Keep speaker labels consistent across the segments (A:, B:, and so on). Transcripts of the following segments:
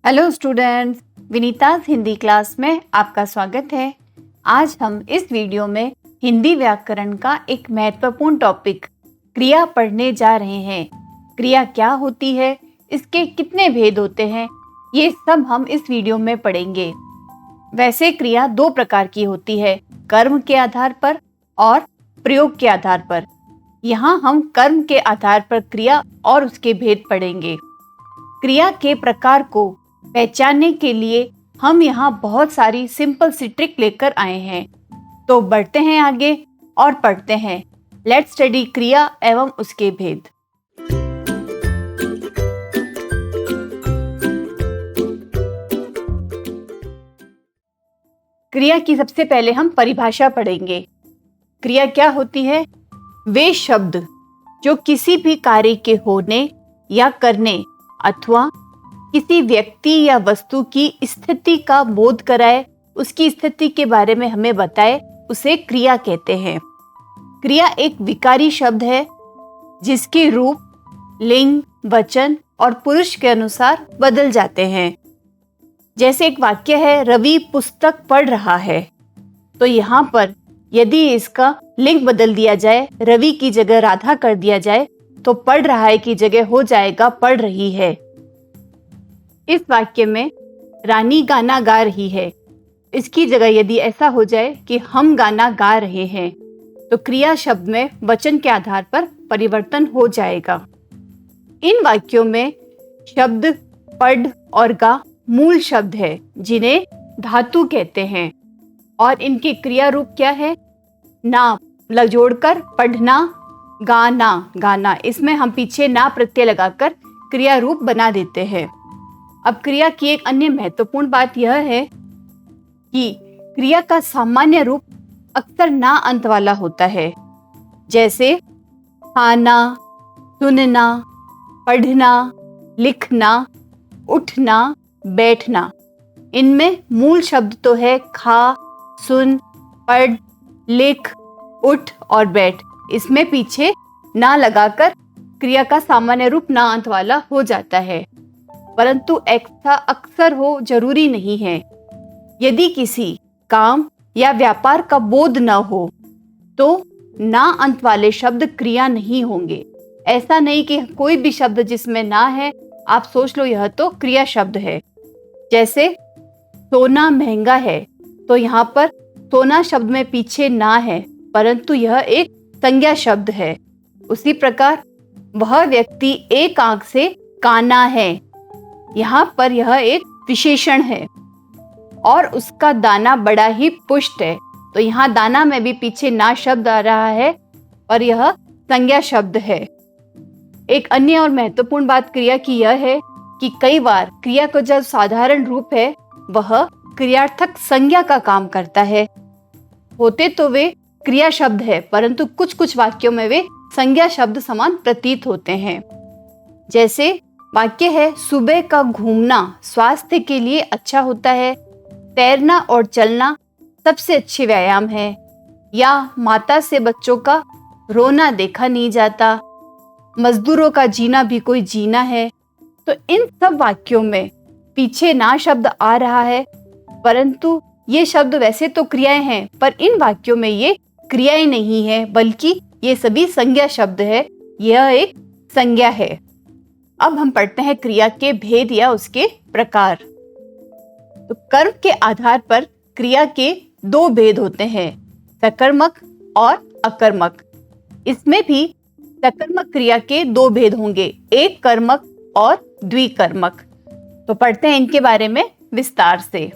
A: Hello students, Vinita's Hindi class में आपका स्वागत है। आज हम इस वीडियो में हिंदी व्याकरण का एक महत्वपूर्ण टॉपिक क्रिया पढ़ने जा रहे हैं। क्रिया क्या होती है, इसके कितने भेद होते हैं, ये सब हम इस वीडियो में पढ़ेंगे। वैसे क्रिया दो प्रकार की होती है, कर्म के आधार पर और प्रयोग के आधार पर। यहाँ हम कर्म के आधार पर क्रिया और उसके भेद पढ़ेंगे। क्रिया के प्रकार को पहचानने के लिए हम यहाँ बहुत सारी सिंपल सी ट्रिक लेकर आए हैं। तो बढ़ते हैं आगे और पढ़ते हैं। लेट्स स्टडी क्रिया एवं उसके भेद। क्रिया की सबसे पहले हम परिभाषा पढ़ेंगे। क्रिया क्या होती है? वे शब्द जो किसी भी कार्य के होने या करने अथवा किसी व्यक्ति या वस्तु की स्थिति का बोध कराए, उसकी स्थिति के बारे में हमें बताए, उसे क्रिया कहते हैं। क्रिया एक विकारी शब्द है जिसके रूप लिंग, वचन और पुरुष के अनुसार बदल जाते हैं। जैसे एक वाक्य है, रवि पुस्तक पढ़ रहा है, तो यहाँ पर यदि इसका लिंग बदल दिया जाए, रवि की जगह राधा कर दिया जाए, तो पढ़ रहा है की जगह हो जाएगा पढ़ रही है। इस वाक्य में रानी गाना गा रही है, इसकी जगह यदि ऐसा हो जाए कि हम गाना गा रहे हैं, तो क्रिया शब्द में वचन के आधार पर परिवर्तन हो जाएगा। इन वाक्यों में शब्द पढ़ और गा मूल शब्द है जिन्हें धातु कहते हैं, और इनके क्रिया रूप क्या है? ना जोड़कर पढ़ना, गाना, गाना। इसमें हम पीछे ना प्रत्यय लगाकर क्रिया रूप बना देते हैं। अब क्रिया की एक अन्य महत्वपूर्ण बात यह है कि क्रिया का सामान्य रूप अक्सर ना अंत वाला होता है, जैसे खाना, सुनना, पढ़ना, लिखना, उठना, बैठना। इनमें मूल शब्द तो है खा, सुन, पढ़, लिख, उठ और बैठ। इसमें पीछे ना लगाकर क्रिया का सामान्य रूप ना अंत वाला हो जाता है, परंतु ऐसा अक्सर हो जरूरी नहीं है। यदि किसी काम या व्यापार का बोध न हो तो ना अंत वाले शब्द क्रिया नहीं होंगे। ऐसा नहीं कि कोई भी शब्द जिसमें ना है आप सोच लो यह तो क्रिया शब्द है। जैसे सोना महंगा है, तो यहाँ पर सोना शब्द में पीछे ना है, परंतु यह एक संज्ञा शब्द है। उसी प्रकार वह व्यक्ति एक आंख से काना है, यहाँ पर यह एक विशेषण है। और उसका दाना बड़ा ही पुष्ट है, तो यहाँ दाना में भी पीछे ना शब्द आ रहा है और यह संज्ञा शब्द है। एक अन्य और महत्वपूर्ण बात क्रिया की यह है कि कई बार क्रिया का जो साधारण रूप है वह क्रियार्थक संज्ञा का काम करता है। होते तो वे क्रिया शब्द है, परंतु कुछ कुछ वाक्यों में वे संज्ञा शब्द समान प्रतीत होते हैं। जैसे वाक्य है, सुबह का घूमना स्वास्थ्य के लिए अच्छा होता है, तैरना और चलना सबसे अच्छे व्यायाम है, या माता से बच्चों का रोना देखा नहीं जाता, मजदूरों का जीना भी कोई जीना है। तो इन सब वाक्यों में पीछे ना शब्द आ रहा है, परंतु ये शब्द वैसे तो क्रियाएं हैं, पर इन वाक्यों में ये क्रियाएं नहीं है, बल्कि ये सभी संज्ञा शब्द है। यह एक संज्ञा है। अब हम पढ़ते हैं क्रिया के भेद या उसके प्रकार। तो कर्म के आधार पर क्रिया के दो भेद होते हैं, सकर्मक और अकर्मक। इसमें भी सकर्मक क्रिया के दो भेद होंगे, एक कर्मक और द्विकर्मक। तो पढ़ते हैं इनके बारे में विस्तार से।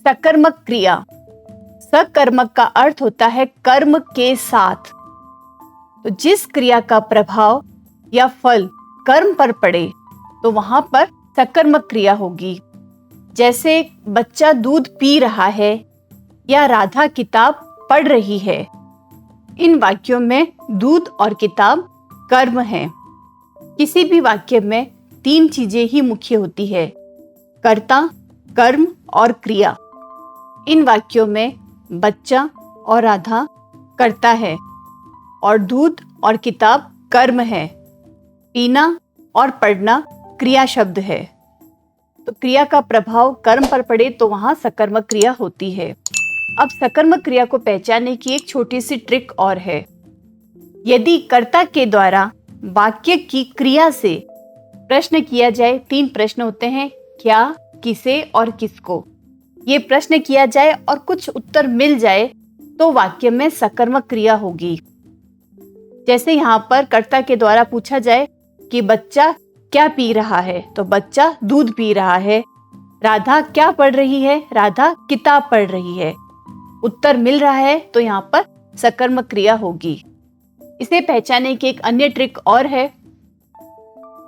A: सकर्मक क्रिया। सकर्मक का अर्थ होता है कर्म के साथ। तो जिस क्रिया का प्रभाव या फल कर्म पर पड़े तो वहां पर सकर्मक क्रिया होगी। जैसे बच्चा दूध पी रहा है या राधा किताब पढ़ रही है। इन वाक्यों में दूध और किताब कर्म है। किसी भी वाक्य में तीन चीजें ही मुख्य होती है, कर्ता, कर्म और क्रिया। इन वाक्यों में बच्चा और राधा कर्ता है और दूध और किताब कर्म है। पीना और पढ़ना क्रिया शब्द है। तो क्रिया का प्रभाव कर्म पर पड़े तो वहां सकर्मक क्रिया होती है। अब सकर्मक क्रिया को पहचानने की एक छोटी सी ट्रिक और है। यदि कर्ता के द्वारा वाक्य की क्रिया से प्रश्न किया जाए, 3 प्रश्न होते हैं, क्या, किसे और किसको। ये प्रश्न किया जाए और कुछ उत्तर मिल जाए तो वाक्य में सकर्मक क्रिया होगी। जैसे यहाँ पर कर्ता के द्वारा पूछा जाए कि बच्चा क्या पी रहा है, तो बच्चा दूध पी रहा है। राधा क्या पढ़ रही है, राधा किताब पढ़ रही है। उत्तर मिल रहा है तो यहाँ पर सकर्मक क्रिया होगी। इसे पहचानने की एक अन्य ट्रिक और है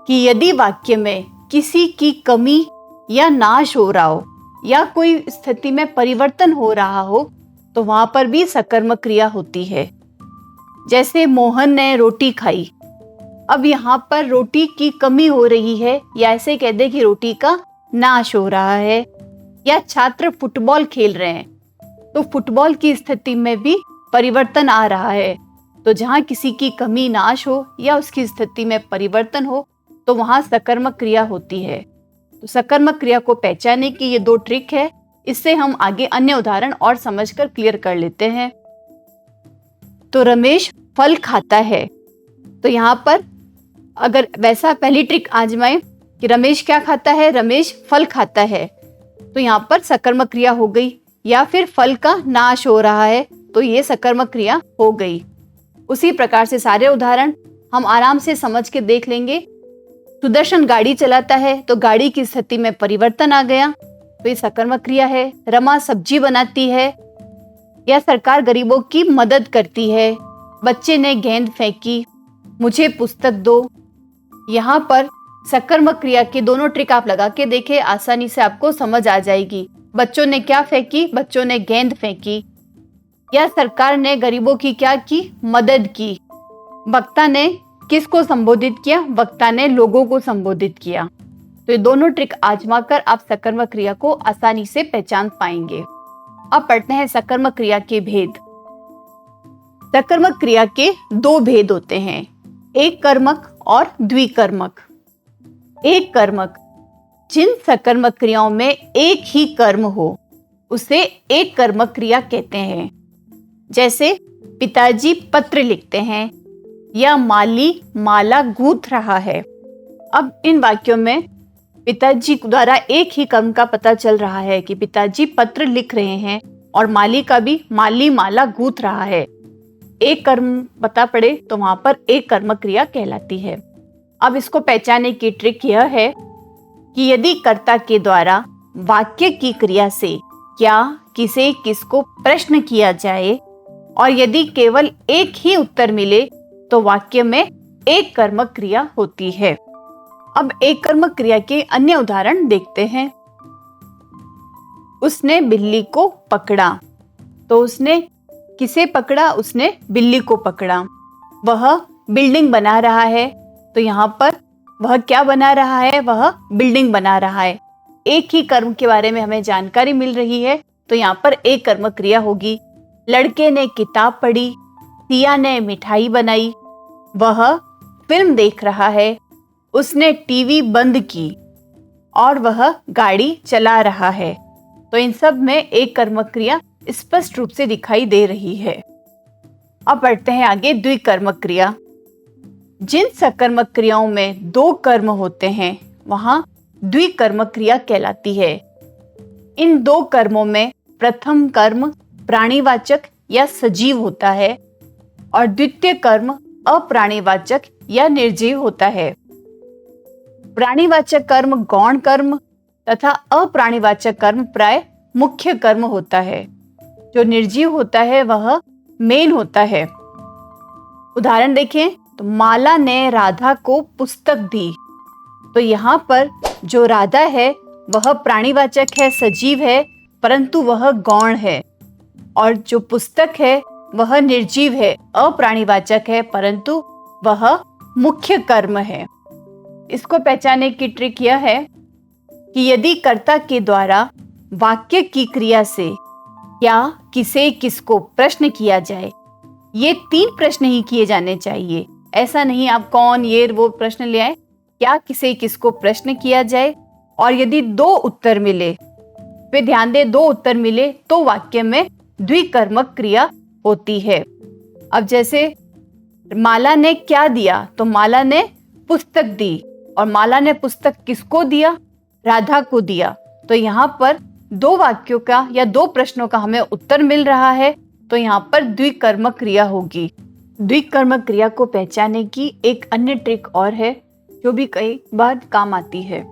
A: कि यदि वाक्य में किसी की कमी या नाश हो रहा हो या कोई स्थिति में परिवर्तन हो रहा हो तो वहां पर भी सकर्मक क्रिया होती है। जैसे मोहन ने रोटी खाई, अब यहाँ पर रोटी की कमी हो रही है या ऐसे कह दे कि रोटी का नाश हो रहा है। या छात्र फुटबॉल खेल रहे हैं तो फुटबॉल की स्थिति में भी परिवर्तन आ रहा है। तो जहाँ किसी की कमी नाश हो या उसकी स्थिति में परिवर्तन हो तो वहां सकर्मक क्रिया होती है। तो सकर्मक क्रिया को पहचानने की ये 2 ट्रिक है। इससे हम आगे अन्य उदाहरण और समझकर क्लियर कर लेते हैं। तो रमेश फल खाता है, तो यहाँ पर अगर वैसा पहली ट्रिक आजमाएं कि रमेश क्या खाता है, रमेश फल खाता है, तो यहाँ पर सकर्मक क्रिया हो गई। या फिर फल का नाश हो रहा है तो ये सकर्मक क्रिया हो गई। उसी प्रकार से सारे उदाहरण हम आराम से समझ के देख लेंगे। सुदर्शन गाड़ी चलाता है तो गाड़ी की स्थिति में परिवर्तन आ गया तो ये सकर्मक क्रिया है। रमा सब्जी बनाती है, या सरकार गरीबों की मदद करती है। बच्चे ने गेंद फेंकी, मुझे पुस्तक दो। यहाँ पर सकर्मक क्रिया की दोनों ट्रिक आप लगा के देखें, आसानी से आपको समझ आ जाएगी। बच्चों ने क्या फेंकी, बच्चों ने गेंद फेंकी। या सरकार ने गरीबों की क्या की, मदद की। वक्ता ने किसको संबोधित किया, वक्ता ने लोगों को संबोधित किया। तो ये दोनों ट्रिक आजमाकर आप सकर्मक क्रिया को आसानी से पहचान पाएंगे। अब पढ़ते हैं सकर्मक क्रिया के भेद। सकर्मक क्रिया के 2 भेद होते हैं, एक कर्मक और द्विकर्मक। एक कर्मक, जिन सकर्मक क्रियाओं में एक ही कर्म हो उसे एक कर्मक क्रिया कहते हैं। जैसे पिताजी पत्र लिखते हैं या माली माला गूंथ रहा है। अब इन वाक्यों में पिताजी द्वारा एक ही कर्म का पता चल रहा है कि पिताजी पत्र लिख रहे हैं और माली का भी माली माला गूंथ रहा है। एक कर्म पता पड़े तो वहां पर एक कर्मक क्रिया कहलाती है। अब इसको पहचानने की ट्रिक यह है कि यदि कर्ता के द्वारा वाक्य की क्रिया से क्या, किसे, किसको प्रश्न किया जाए और यदि केवल एक ही उत्तर मिले तो वाक्य में एक कर्मक क्रिया होती है। अब एक कर्मक क्रिया के अन्य उदाहरण देखते हैं। उसने बिल्ली को पकड़ा, तो उसने किसे पकड़ा, उसने बिल्ली को पकड़ा। वह बिल्डिंग बना रहा है, तो यहाँ पर वह क्या बना रहा है, वह बिल्डिंग बना रहा है। एक ही कर्म के बारे में हमें जानकारी मिल रही है तो यहाँ पर एक कर्मक क्रिया होगी। लड़के ने किताब पढ़ी, सिया ने मिठाई बनाई। वह फिल्म देख रहा है, उसने टीवी बंद की और वह गाड़ी चला रहा है। तो इन सब में एक कर्मक क्रिया स्पष्ट रूप से दिखाई दे रही है। अब बढ़ते हैं आगे द्विकर्मक क्रिया। जिन सकर्मक क्रियाओं में 2 कर्म होते हैं वहां द्विकर्मक क्रिया कहलाती है। इन 2 कर्मों में प्रथम कर्म प्राणीवाचक या सजीव होता है और द्वितीय कर्म अप्राणीवाचक या निर्जीव होता है। प्राणीवाचक कर्म गौण कर्म तथा अप्राणीवाचक कर्म प्राय मुख्य कर्म होता है। जो निर्जीव होता है वह मेन होता है। उदाहरण देखें तो माला ने राधा को पुस्तक दी, तो यहाँ पर जो राधा है वह प्राणीवाचक है, सजीव है, परंतु वह गौण है। और जो पुस्तक है वह निर्जीव है, अप्राणीवाचक है, परंतु वह मुख्य कर्म है। इसको पहचानने की ट्रिक यह है कि यदि कर्ता के द्वारा वाक्य की क्रिया से क्या, किसे, किसको प्रश्न किया जाए, ये 3 प्रश्न ही किए जाने चाहिए। ऐसा नहीं आप कौन, ये, वो प्रश्न ले आए। क्या, किसे, किसको प्रश्न किया जाए और यदि दो उत्तर मिले, वे ध्यान दें, दो उत्तर मिले तो वाक्य में द्विकर्मक क्रिया होती है। अब जैसे माला ने क्या दिया, तो माला ने पुस्तक दी, और माला ने पुस्तक किसको दिया? राधा को दिया। तो यहाँ पर दो वाक्यों का या दो प्रश्नों का हमें उत्तर मिल रहा है, तो यहाँ पर द्विकर्मक क्रिया होगी। द्विकर्मक क्रिया को पहचानने की एक अन्य ट्रिक और है जो भी कई बार काम आती है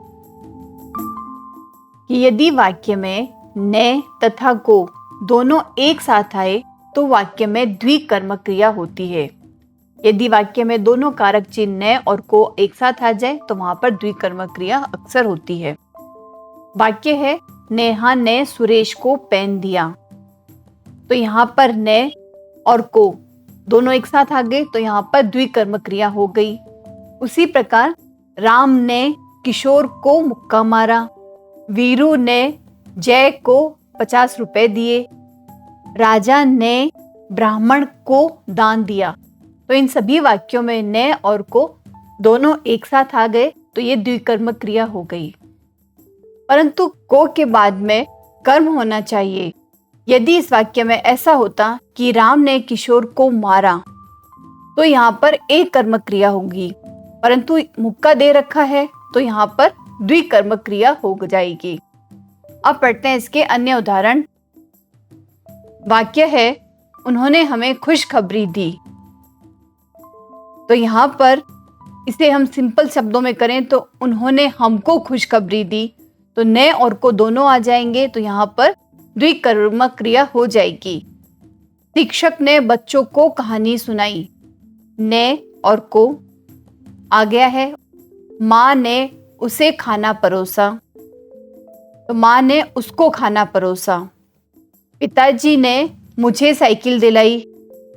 A: कि यदि वाक्य में ने तथा को दोनों एक साथ आए तो वाक्य में द्विकर्मक क्रिया होती है। यदि वाक्य में दोनों कारक चिन्ह ने और को एक साथ आ जाए तो वहां पर द्विकर्मक क्रिया अक्सर होती है। वाक्य है नेहा ने सुरेश को पेन दिया, तो यहाँ पर ने और को दोनों एक साथ आ गए तो यहाँ पर द्विकर्मक क्रिया हो गई। उसी प्रकार राम ने किशोर को मुक्का मारा, वीरू ने जय को 50 रुपए दिए, राजा ने ब्राह्मण को दान दिया। तो इन सभी वाक्यों में ने और को दोनों एक साथ आ गए तो ये द्विकर्मक क्रिया हो गई। परंतु को के बाद में कर्म होना चाहिए। यदि इस वाक्य में ऐसा होता कि राम ने किशोर को मारा तो यहाँ पर एक कर्मक क्रिया होगी, परंतु मुक्का दे रखा है तो यहाँ पर द्विकर्मक क्रिया हो जाएगी। अब पढ़ते हैं इसके अन्य उदाहरण। वाक्य है उन्होंने हमें खुशखबरी दी, तो यहाँ पर इसे हम सिंपल शब्दों में करें तो उन्होंने हमको खुशखबरी दी, तो ने और को दोनों आ जाएंगे तो यहाँ पर द्विकर्मक क्रिया हो जाएगी। शिक्षक ने बच्चों को कहानी सुनाई, ने और को आ गया है। माँ ने उसे खाना परोसा, तो माँ ने उसको खाना परोसा। पिताजी ने मुझे साइकिल दिलाई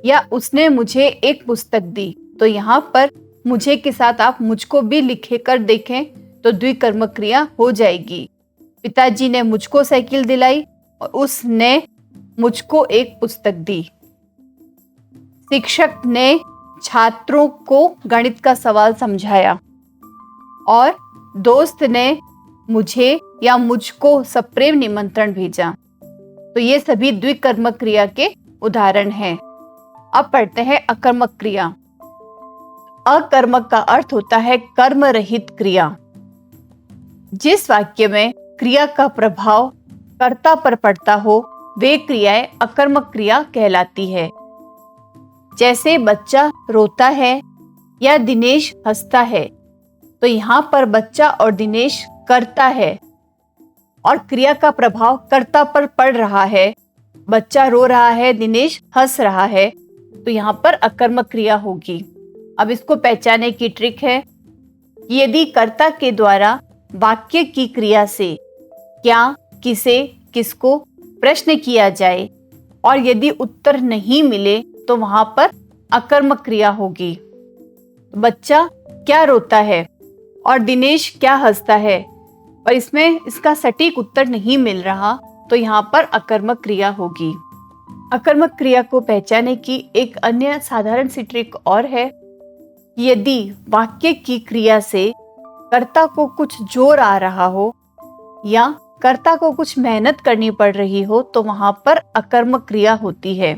A: या उसने मुझे एक पुस्तक दी, तो यहाँ पर मुझे के साथ आप मुझको भी लिखे कर देखें तो द्विकर्मक क्रिया हो जाएगी। पिताजी ने मुझको साइकिल दिलाई और उसने मुझको एक पुस्तक दी। शिक्षक ने छात्रों को गणित का सवाल समझाया और दोस्त ने मुझे या मुझको सप्रेम निमंत्रण भेजा। तो ये सभी द्विकर्मक क्रिया के उदाहरण हैं। अब पढ़ते हैं अकर्मक क्रिया। अकर्मक का अर्थ होता है कर्म रहित क्रिया। जिस वाक्य में क्रिया का प्रभाव कर्ता पर पड़ता हो वे क्रियाएं अकर्मक क्रिया कहलाती है। जैसे बच्चा रोता है या दिनेश हंसता है, तो यहाँ पर बच्चा और दिनेश करता है और क्रिया का प्रभाव कर्ता पर पड़ रहा है। बच्चा रो रहा है, दिनेश हंस रहा है, तो यहाँ पर अकर्मक क्रिया होगी। अब इसको पहचानने की ट्रिक है कि यदि कर्ता के द्वारा वाक्य की क्रिया से क्या, किसे, किसको प्रश्न किया जाए और यदि उत्तर नहीं मिले तो वहां पर अकर्मक क्रिया होगी। बच्चा क्या रोता है और दिनेश क्या हंसता है और इसमें इसका सटीक उत्तर नहीं मिल रहा, तो यहाँ पर अकर्मक क्रिया होगी। अकर्मक क्रिया को पहचानने की एक अन्य साधारण सी ट्रिक और है। यदि वाक्य की क्रिया से कर्ता को कुछ जोर आ रहा हो या कर्ता को कुछ मेहनत करनी पड़ रही हो तो वहां पर अकर्मक क्रिया होती है।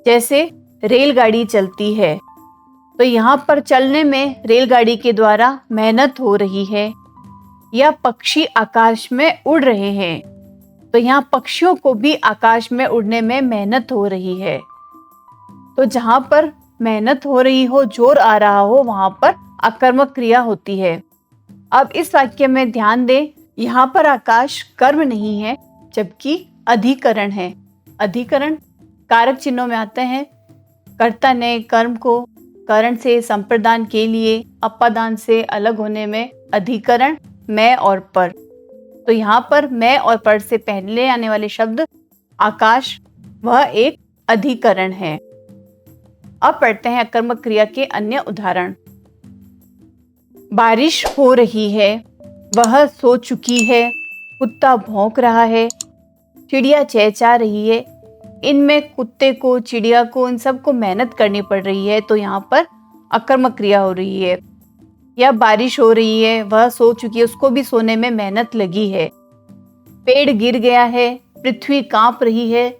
A: जैसे रेलगाड़ी चलती है, तो यहाँ पर चलने में रेलगाड़ी के द्वारा मेहनत हो रही है, या पक्षी आकाश में उड़ रहे हैं, तो यहाँ पक्षियों को भी आकाश में उड़ने में मेहनत हो रही है। तो जहाँ पर मेहनत हो रही हो, जोर आ रहा हो, वहां पर अकर्मक क्रिया होती है। अब इस वाक्य में ध्यान दें, यहाँ पर आकाश कर्म नहीं है जबकि अधिकरण है। अधिकरण कारक चिन्हों में आते हैं। कर्ता ने कर्म को करण से संप्रदान के लिए अपादान से अलग होने में अधिकरण मैं और पर, तो यहाँ पर मैं और पर से पहले आने वाले शब्द आकाश, वह एक अधिकरण है। अब पढ़ते हैं अकर्मक क्रिया के अन्य उदाहरण। बारिश हो रही है, वह सो चुकी है, कुत्ता भौंक रहा है, चिड़िया चहचहा रही है। इनमें कुत्ते को, चिड़िया को, इन सब को मेहनत करनी पड़ रही है, तो यहाँ पर अकर्मक क्रिया हो रही है। या बारिश हो रही है, वह सो चुकी है, उसको भी सोने में मेहनत लगी है। पेड़ गिर गया है, पृथ्वी कांप रही है,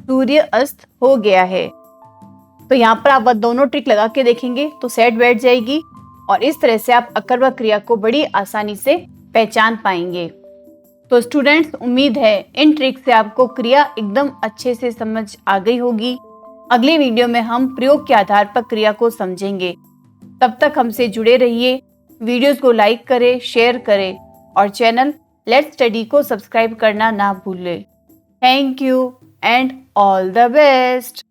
A: सूर्य अस्त हो गया है। तो यहाँ पर आप वह दोनों ट्रिक लगा के देखेंगे तो सेट बैठ जाएगी और इस तरह से आप अकर व क्रिया को बड़ी आसानी से पहचान पाएंगे। तो स्टूडेंट्स, उम्मीद है इन ट्रिक से आपको क्रिया एकदम अच्छे से समझ आ गई होगी। अगली वीडियो में हम प्रयोग के आधार पर क्रिया को समझेंगे। तब तक हमसे जुड़े रहिए, वीडियोस को लाइक करें, शेयर करें और चैनल लेट्स स्टडी को सब्सक्राइब करना ना भूलें। Thank you and all the best.